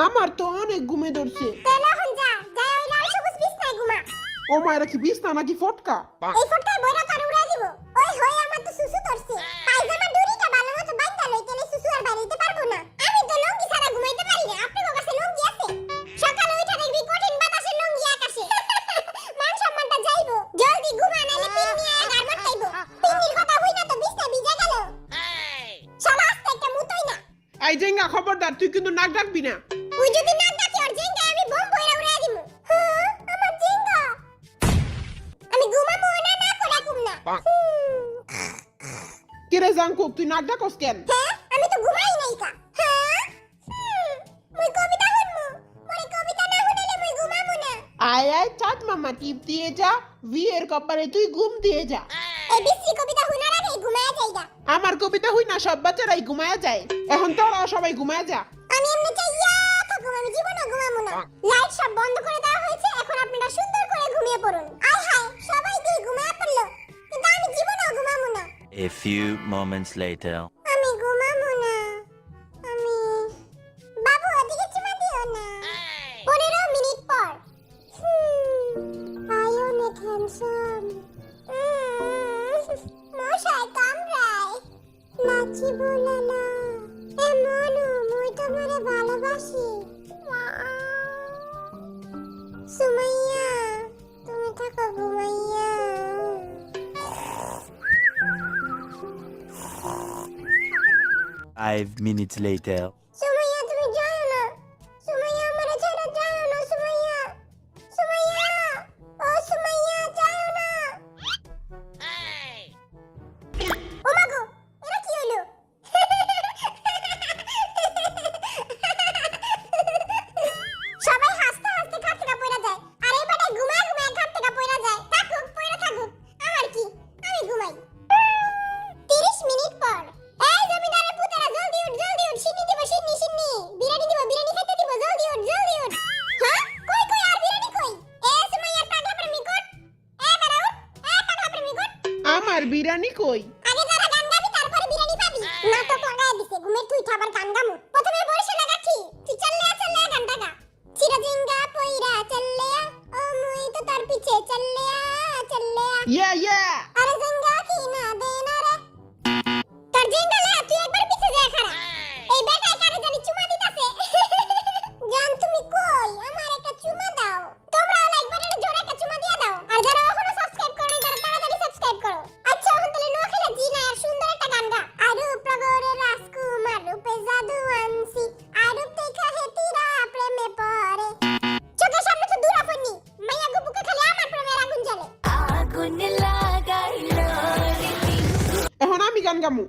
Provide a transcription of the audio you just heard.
আমার তো অনেক ঘুমে ধরছে। তাহলে এখন যা যাই ওই লাল সবুজ বিছনায় ঘুমা। ও মায়েরা কি বিছনা নাকি ফটকা? এই ফটকায় বইরা তোর উড়াই দিব। ওই হই আমার তো সুসু ধরছে। পায়জামা দড়িটা ভালো মতো বাঁধা লইতে তাহলে সুসু আর বাইরে পারবো না। আমি তো লুঙ্গি ছাড়া ঘুমাইতে পারি না। আপনার কাছে লুঙ্গি আছে? সকালে উঠে দেখবি কঠিন বাতাসে লুঙ্গি আকাশে। মান সম্মানটা যাইবো। জলদি ঘুমা নাইলে পিন্নি আয়া গারমাট খাইবো। পিন্নির কথা হই না তো বিছনা ভিজে গেল। শালা আস্তে একটা মুতই না। এই জেঙ্গা খবরদার, তুই কিন্তু নাক ডাকবি না। ওই যদি না ডাকি ওর জেঙ্গা আমি বম বইরা উড়াই দিব। হ্যাঁ আমার জেঙ্গা। আমি ঘুমাবো না না করে ঘুম না। কিরে জাঙ্কুক, তুই নাক ডাকস কেন? হ্যাঁ আমি তো ঘুমাই নাই কা। হ্যাঁ মই কবিতা শুনমু। পরে কবিতা না শুনাইলে মই ঘুমাবো না। আয় আয় চাঁদ মামা টিপ দিয়ে যা, বিয়ের কপালে তুই ঘুম দিয়ে যা। এই বিশ্রী কবিতা শোনার আগেই ঘুমায়া যাইগা। আমার কবিতা হই না সব বাচ্চারাই ঘুমায়া যায়। এখন তোরা সবাই ঘুমায়া যা। আমি এমনি চাইয়া থাকুম, আমি জীবনে ঘুমাবো না। লাইট সব বন্ধ করে দেওয়া হয়েছে, এখন আপনারা সুন্দর করে ঘুমিয়ে পড়ুন। আয় হায় সবাই দিয়ে ঘুমায়া পড়লো, কিন্তু আমি জীবনেও ঘুমাবো না। A few moments later. আমি ঘুমাবো না। আমি বাবু ওদিকে চুমা দিও না। 15 মিনিট পর। আই অনেক হ্যান্ডসাম। মশাই কামড়ায়। নাচিব লালা। এমন মুই তোমারে ভালোবাসি। সুমাইয়া তুমি থাকো ঘুমাইয়া। 5 minutes later. সুমাইয়া তুমি যাও না। সুমাইয়া আমারে ছেড়ে যাও না সুমাইয়া। সুমাইয়া ও সুমাইয়া যাও না। ও মা গো এটা কি হলো? সবাই হাসতে হাসতে খাট থেকে পড়ে যায়, আর এই বেটা ঘুমায় ঘুমায় খাট থেকে পড়ে যায়। থাকুক পড়ে থাকুক, আমার কি, আমি ঘুমাই। 30 মিনিট পর। এই জমিদারের পুতেরা জলদি উঠ সিন্নি দিব সিন্নি বিরিয়ানি দিব বিরিয়ানি খেতে দিব জলদি উঠ। হ্যাঁ কই কই আর বিরিয়ানি কই? এ সুমাইয়ার পাগলা প্রেমিক উঠ। এ বেটা উঠ। এ পাগলা প্রেমিক উঠ। আমার বিরানি কই? আগে যারা গান গাবি তারপরে বিরিয়ানি পাবি। নাটক লাগায় দিছে, ঘুমের তুই আবার গান গামু। প্রথমে বর্ষে লাগাচ্ছি, তুই চল্লে গানটা গা। চিরাজিঙ্গা পইরা চল্লে ও মুই তো তার পিছে চল্লে ইয়া ইয়া। আরে জিঙ্গা কি না দে না রে। তোর জিঙ্গা লে তুই একবার পিছে যা খারা। এই বেটাই কারে জানি চুমা দিতাছে। জান তুমি কই, আমার একটা চুমা দাও। তোমরা একবার এটা জোরে একটা চুমা দিয়া দাও। আর যারা এখনো সাবস্ক্রাইব করো নাই তারা তাড়াতাড়ি সাবস্ক্রাইব করো। আচ্ছা এখন তাহলে নোয়া খেলা জি না আর সুন্দর একটা গান গা। আরূপ প্রগরে রাজকুমার রূপে জাদু আনছি, আরূপ দেখা হেতিরা প্রেমে পড়ে। চোখের সামনে তো দূরা ফনি মাইয়া গো বুকে খালি আমার প্রেমের আগুন জ্বলে। এখন আমি গান গামু।